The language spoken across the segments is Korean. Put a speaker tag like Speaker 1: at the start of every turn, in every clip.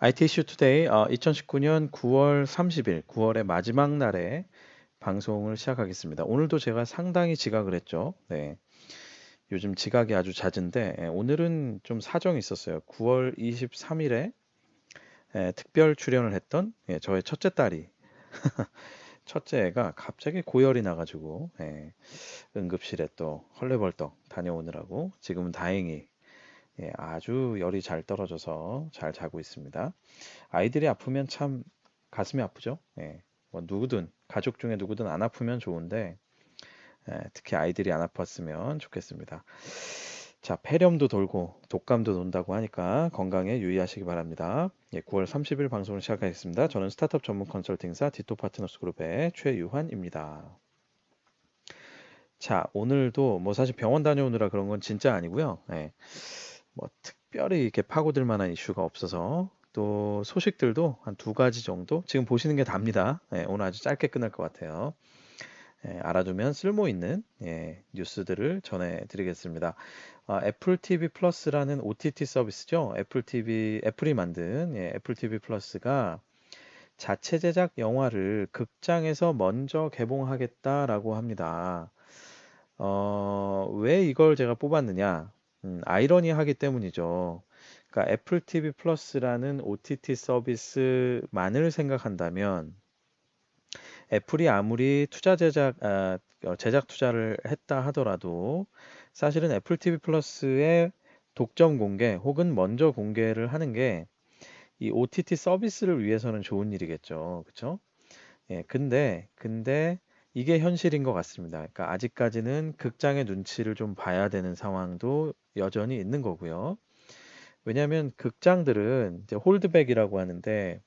Speaker 1: IT 이슈 투데이 2019년 9월 30일, 9월의 마지막 날에 방송을 시작하겠습니다. 오늘도 제가 상당히 지각을 했죠. 네, 요즘 지각이 아주 잦은데 오늘은 좀 사정이 있었어요. 9월 23일에 특별 출연을 했던 저의 첫째 딸이 첫째 애가 갑자기 고열이 나가지고 응급실에 또 헐레벌떡 다녀오느라고 지금은 다행히 아주 열이 잘 떨어져서 잘 자고 있습니다. 아이들이 아프면 참 가슴이 아프죠. 뭐 누구든 가족 중에 누구든 안 아프면 좋은데 특히 아이들이 안 아팠으면 좋겠습니다. 자, 폐렴도 돌고 독감도 돈다고 하니까 건강에 유의하시기 바랍니다. 9월 30일 방송을 시작하겠습니다. 저는 스타트업 전문 컨설팅사 디토 파트너스 그룹의 최유환입니다. 자, 오늘도 뭐 사실 병원 다녀오느라 그런 건 진짜 아니고요. 뭐 특별히 이렇게 파고들 만한 이슈가 없어서 또 소식들도 한 두 가지 정도 지금 보시는 게 답니다. 오늘 아주 짧게 끝날 것 같아요. 알아두면 쓸모 있는 뉴스들을 전해드리겠습니다. 애플 TV 플러스라는 OTT 서비스죠. 애플이 만든 애플 TV 플러스가 자체 제작 영화를 극장에서 먼저 개봉하겠다라고 합니다. 왜 이걸 제가 뽑았느냐? 아이러니하기 때문이죠. 그러니까 애플 TV 플러스라는 OTT 서비스만을 생각한다면 애플이 아무리 제작 투자를 했다 하더라도 사실은 애플 TV 플러스의 독점 공개 혹은 먼저 공개를 하는 게 이 OTT 서비스를 위해서는 좋은 일이겠죠. 그렇죠? 근데 이게 현실인 것 같습니다. 그러니까 아직까지는 극장의 눈치를 좀 봐야 되는 상황도 여전히 있는 거고요. 왜냐하면 극장들은 이제 홀드백이라고 하는데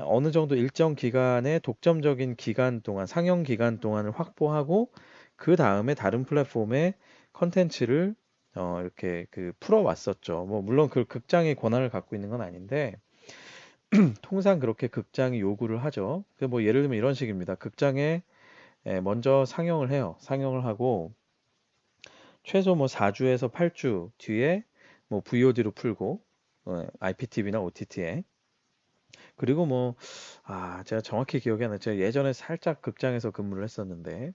Speaker 1: 어느 정도 일정 기간의 독점적인 기간 동안 상영 기간 동안을 확보하고 그 다음에 다른 플랫폼의 컨텐츠를 이렇게 그 풀어왔었죠. 뭐 물론 그 극장의 권한을 갖고 있는 건 아닌데 통상 그렇게 극장이 요구를 하죠. 뭐 예를 들면 이런 식입니다. 극장에 먼저 상영을 해요. 상영을 하고 최소 뭐 4주에서 8주 뒤에 뭐 VOD로 풀고 IPTV나 OTT에 그리고 뭐 제가 정확히 기억이 안 나요. 제가 예전에 살짝 극장에서 근무를 했었는데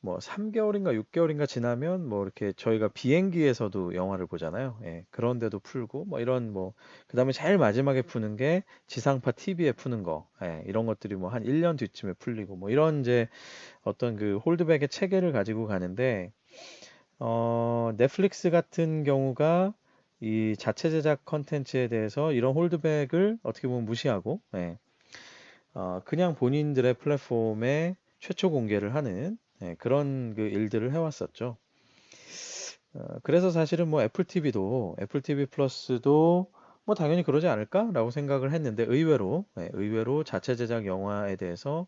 Speaker 1: 뭐 3개월인가 6개월인가 지나면 뭐 이렇게 저희가 비행기에서도 영화를 보잖아요. 그런데도 풀고 뭐 이런 뭐 그다음에 제일 마지막에 푸는 게 지상파 TV에 푸는 거. 이런 것들이 뭐 한 1년 뒤쯤에 풀리고 뭐 이런 이제 어떤 그 홀드백의 체계를 가지고 가는데 넷플릭스 같은 경우가 이 자체 제작 컨텐츠에 대해서 이런 홀드백을 어떻게 보면 무시하고 그냥 본인들의 플랫폼에 최초 공개를 하는 그런 그 일들을 해왔었죠. 그래서 사실은 뭐 애플 TV 플러스도 뭐 당연히 그러지 않을까라고 생각을 했는데 의외로 자체 제작 영화에 대해서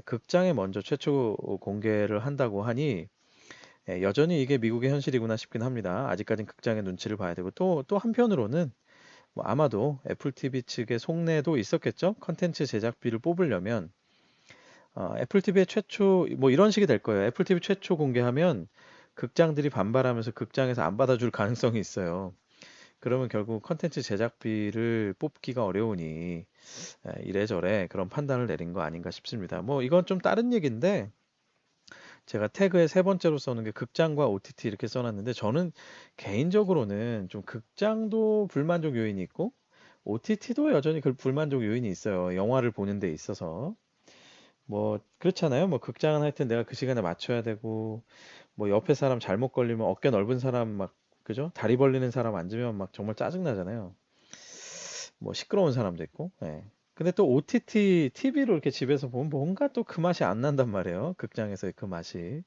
Speaker 1: 극장에 먼저 최초 공개를 한다고 하니 여전히 이게 미국의 현실이구나 싶긴 합니다. 아직까진 극장의 눈치를 봐야 되고 또 한편으로는 뭐 아마도 애플 TV 측의 속내도 있었겠죠. 컨텐츠 제작비를 뽑으려면 애플 TV의 최초 뭐 이런 식이 될 거예요. 애플 TV 최초 공개하면 극장들이 반발하면서 극장에서 안 받아줄 가능성이 있어요. 그러면 결국 컨텐츠 제작비를 뽑기가 어려우니 이래저래 그런 판단을 내린 거 아닌가 싶습니다. 뭐 이건 좀 다른 얘기인데 제가 태그에 세 번째로 써놓은 게 극장과 OTT 이렇게 써놨는데 저는 개인적으로는 좀 극장도 불만족 요인이 있고 OTT도 여전히 그 불만족 요인이 있어요. 영화를 보는 데 있어서. 뭐 그렇잖아요. 뭐 극장은 하여튼 내가 그 시간에 맞춰야 되고 뭐 옆에 사람 잘못 걸리면 어깨 넓은 사람 막 그죠? 다리 벌리는 사람 앉으면 막 정말 짜증 나잖아요. 뭐 시끄러운 사람도 있고. 근데 또 OTT TV로 이렇게 집에서 보면 뭔가 또 그 맛이 안 난단 말이에요. 극장에서의 그 맛이.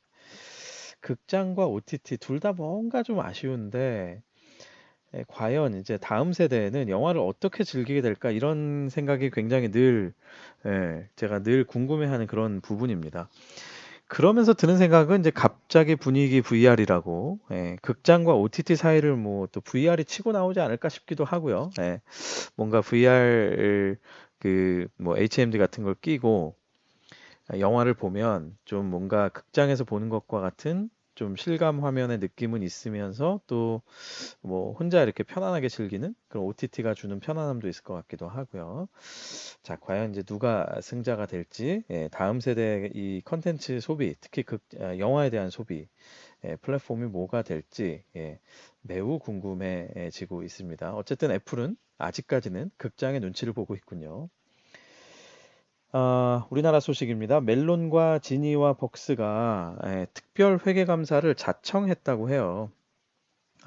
Speaker 1: 극장과 OTT 둘 다 뭔가 좀 아쉬운데 과연 이제 다음 세대에는 영화를 어떻게 즐기게 될까 이런 생각이 굉장히 늘 제가 늘 궁금해하는 그런 부분입니다. 그러면서 드는 생각은 이제 갑자기 분위기 VR이라고 극장과 OTT 사이를 뭐 또 VR이 치고 나오지 않을까 싶기도 하고요. 뭔가 VR 그 뭐 HMD 같은 걸 끼고 영화를 보면 좀 뭔가 극장에서 보는 것과 같은 좀 실감 화면의 느낌은 있으면서 또 뭐 혼자 이렇게 편안하게 즐기는 그런 OTT가 주는 편안함도 있을 것 같기도 하고요. 자, 과연 이제 누가 승자가 될지, 다음 세대 이 컨텐츠 소비, 특히 영화에 대한 소비, 플랫폼이 뭐가 될지, 매우 궁금해지고 있습니다. 어쨌든 애플은 아직까지는 극장의 눈치를 보고 있군요. 우리나라 소식입니다. 멜론과 지니와 벅스가 특별 회계 감사를 자청했다고 해요.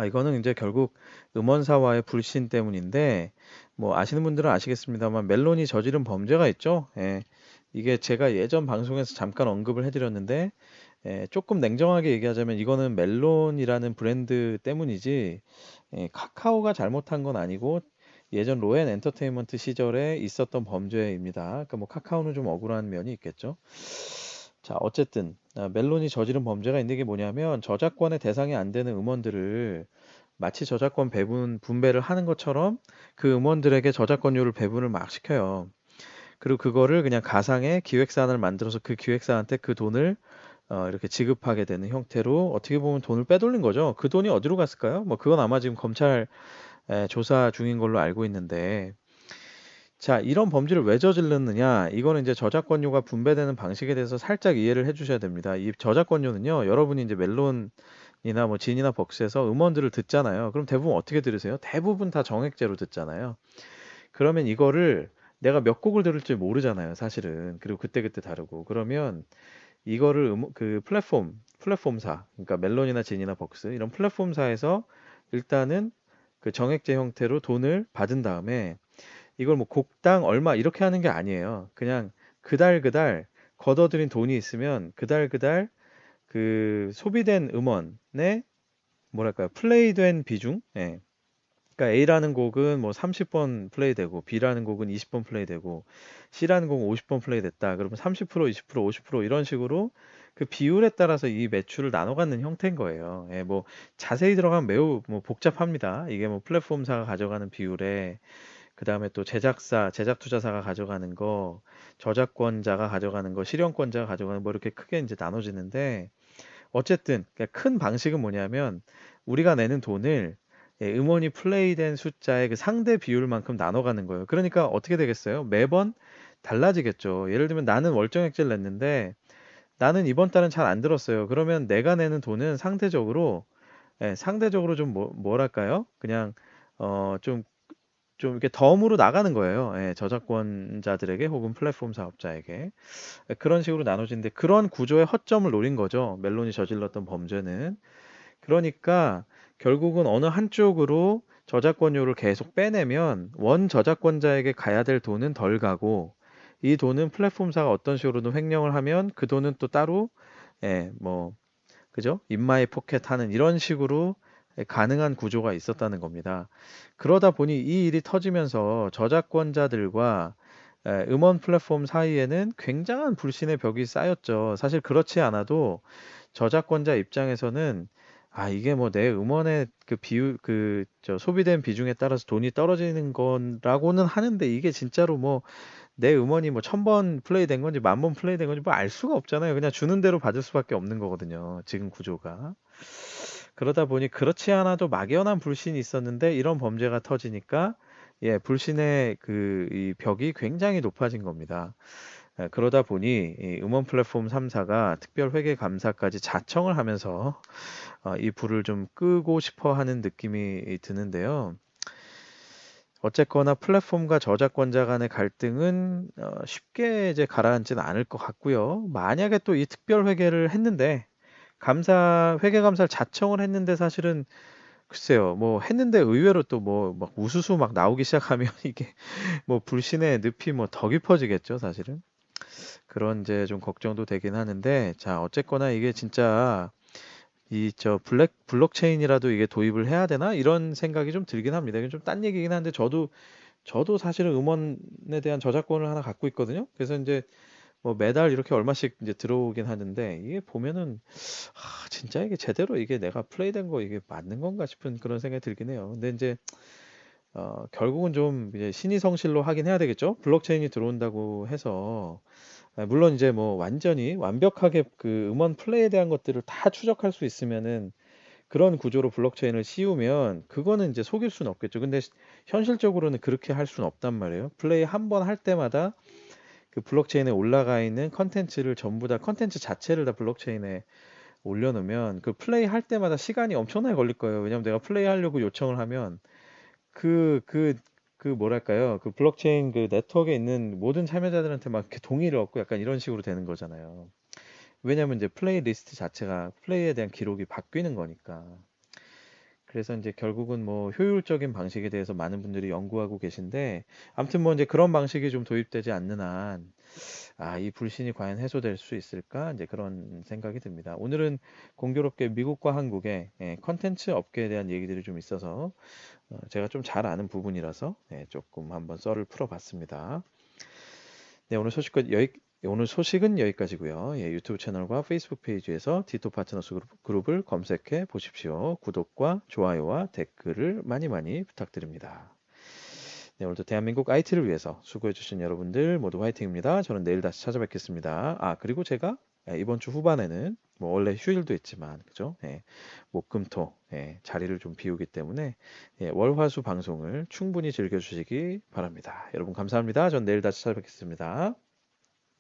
Speaker 1: 이거는 이제 결국 음원사와의 불신 때문인데, 뭐 아시는 분들은 아시겠습니다만 멜론이 저지른 범죄가 있죠. 이게 제가 예전 방송에서 잠깐 언급을 해드렸는데, 조금 냉정하게 얘기하자면 이거는 멜론이라는 브랜드 때문이지, 카카오가 잘못한 건 아니고 예전 로엔 엔터테인먼트 시절에 있었던 범죄입니다. 그러니까 뭐 카카오는 좀 억울한 면이 있겠죠. 자, 어쨌든 멜론이 저지른 범죄가 있는 게 뭐냐면 저작권의 대상이 안 되는 음원들을 마치 저작권 배분 분배를 하는 것처럼 그 음원들에게 저작권료를 배분을 막 시켜요. 그리고 그거를 그냥 가상의 기획사안을 만들어서 그 기획사한테 그 돈을 이렇게 지급하게 되는 형태로 어떻게 보면 돈을 빼돌린 거죠. 그 돈이 어디로 갔을까요? 뭐 그건 아마 지금 검찰 조사 중인 걸로 알고 있는데, 자, 이런 범죄를 왜 저질렀느냐? 이거는 이제 저작권료가 분배되는 방식에 대해서 살짝 이해를 해주셔야 됩니다. 이 저작권료는요, 여러분이 이제 멜론이나 뭐 진이나 벅스에서 음원들을 듣잖아요. 그럼 대부분 어떻게 들으세요? 대부분 다 정액제로 듣잖아요. 그러면 이거를 내가 몇 곡을 들을지 모르잖아요, 사실은. 그리고 그때그때 다르고. 그러면 이거를 그 플랫폼사, 그러니까 멜론이나 진이나 벅스 이런 플랫폼사에서 일단은 그 정액제 형태로 돈을 받은 다음에 이걸 뭐 곡당 얼마 이렇게 하는 게 아니에요. 그냥 그달 그달 걷어들인 돈이 있으면 그달 그달 그 소비된 음원의 뭐랄까요, 플레이된 비중, 그러니까 A라는 곡은 뭐 30번 플레이되고 B라는 곡은 20번 플레이되고 C라는 곡은 50번 플레이됐다. 그러면 30%, 20%, 50% 이런 식으로 그 비율에 따라서 이 매출을 나눠 갖는 형태인 거예요. 뭐 자세히 들어가면 매우 뭐 복잡합니다. 이게 뭐 플랫폼사가 가져가는 비율에 그다음에 또 제작 투자사가 가져가는 거, 저작권자가 가져가는 거, 실현권자가 가져가는 뭐 이렇게 크게 이제 나눠지는데 어쨌든 그러니까 큰 방식은 뭐냐면 우리가 내는 돈을 음원이 플레이된 숫자의 그 상대 비율만큼 나눠가는 거예요. 그러니까 어떻게 되겠어요? 매번 달라지겠죠. 예를 들면 나는 월정액제를 냈는데 나는 이번 달은 잘 안 들었어요. 그러면 내가 내는 돈은 상대적으로 좀 뭐랄까요? 그냥 좀 이렇게 덤으로 나가는 거예요. 저작권자들에게 혹은 플랫폼 사업자에게. 그런 식으로 나눠지는데 그런 구조의 허점을 노린 거죠. 멜론이 저질렀던 범죄는. 그러니까 결국은 어느 한쪽으로 저작권료를 계속 빼내면 원 저작권자에게 가야 될 돈은 덜 가고 이 돈은 플랫폼사가 어떤 식으로든 횡령을 하면 그 돈은 또 따로 뭐 그죠? 인마이 포켓 하는 이런 식으로 가능한 구조가 있었다는 겁니다. 그러다 보니 이 일이 터지면서 저작권자들과 음원 플랫폼 사이에는 굉장한 불신의 벽이 쌓였죠. 사실 그렇지 않아도 저작권자 입장에서는 이게 뭐 내 음원의 그 비율, 소비된 비중에 따라서 돈이 떨어지는 거라고는 하는데 이게 진짜로 뭐 내 음원이 뭐 1000번 플레이된 건지 10,000번 플레이된 건지 뭐 알 수가 없잖아요. 그냥 주는 대로 받을 수밖에 없는 거거든요. 지금 구조가. 그러다 보니 그렇지 않아도 막연한 불신이 있었는데 이런 범죄가 터지니까 불신의 이 벽이 굉장히 높아진 겁니다. 그러다 보니 이 음원 플랫폼 3사가 특별 회계 감사까지 자청을 하면서 이 불을 좀 끄고 싶어 하는 느낌이 드는데요. 어쨌거나 플랫폼과 저작권자 간의 갈등은 쉽게 이제 가라앉지는 않을 것 같고요. 만약에 또 이 특별 회계를 했는데 회계 감사를 자청을 했는데 사실은 글쎄요, 뭐 했는데 의외로 또 뭐 막 우수수 막 나오기 시작하면 이게 뭐 불신의 늪이 뭐 더 깊어지겠죠, 사실은. 그런 이제 좀 걱정도 되긴 하는데, 자, 어쨌거나 이게 진짜 블록체인이라도 이게 도입을 해야 되나? 이런 생각이 좀 들긴 합니다. 이건 좀 딴 얘기긴 한데 저도 사실은 음원에 대한 저작권을 하나 갖고 있거든요. 그래서 이제 뭐 매달 이렇게 얼마씩 이제 들어오긴 하는데 이게 보면은 진짜 이게 제대로 이게 내가 플레이된 거 이게 맞는 건가 싶은 그런 생각이 들긴 해요. 근데 이제 결국은 좀 이제 신의 성실로 하긴 해야 되겠죠. 블록체인이 들어온다고 해서 물론 이제 뭐 완전히 완벽하게 그 음원 플레이에 대한 것들을 다 추적할 수 있으면은 그런 구조로 블록체인을 씌우면 그거는 이제 속일 수는 없겠죠. 근데 현실적으로는 그렇게 할 수는 없단 말이에요. 플레이 한 번 할 때마다 그 블록체인에 올라가 있는 컨텐츠를 전부 다 컨텐츠 자체를 다 블록체인에 올려놓으면 그 플레이 할 때마다 시간이 엄청나게 걸릴 거예요. 왜냐면 내가 플레이 하려고 요청을 하면 그, 그, 그 뭐랄까요. 그 블록체인 그 네트워크에 있는 모든 참여자들한테 막 이렇게 동의를 얻고 약간 이런 식으로 되는 거잖아요. 왜냐면 이제 플레이 리스트 자체가 플레이에 대한 기록이 바뀌는 거니까. 그래서 이제 결국은 뭐 효율적인 방식에 대해서 많은 분들이 연구하고 계신데 아무튼 뭐 이제 그런 방식이 좀 도입되지 않는 한 이 불신이 과연 해소될 수 있을까? 이제 그런 생각이 듭니다. 오늘은 공교롭게 미국과 한국의 컨텐츠 업계에 대한 얘기들이 좀 있어서 제가 좀 잘 아는 부분이라서 조금 한번 썰을 풀어봤습니다. 네, 오늘 소식은 여기까지고요. 유튜브 채널과 페이스북 페이지에서 디토 파트너스 그룹을 검색해 보십시오. 구독과 좋아요와 댓글을 많이 많이 부탁드립니다. 네, 오늘도 대한민국 IT를 위해서 수고해주신 여러분들 모두 화이팅입니다. 저는 내일 다시 찾아뵙겠습니다. 그리고 제가 이번 주 후반에는 뭐 원래 휴일도 있지만 그죠? 목금토 자리를 좀 비우기 때문에 월화수 방송을 충분히 즐겨주시기 바랍니다. 여러분 감사합니다. 전 내일 다시 찾아뵙겠습니다.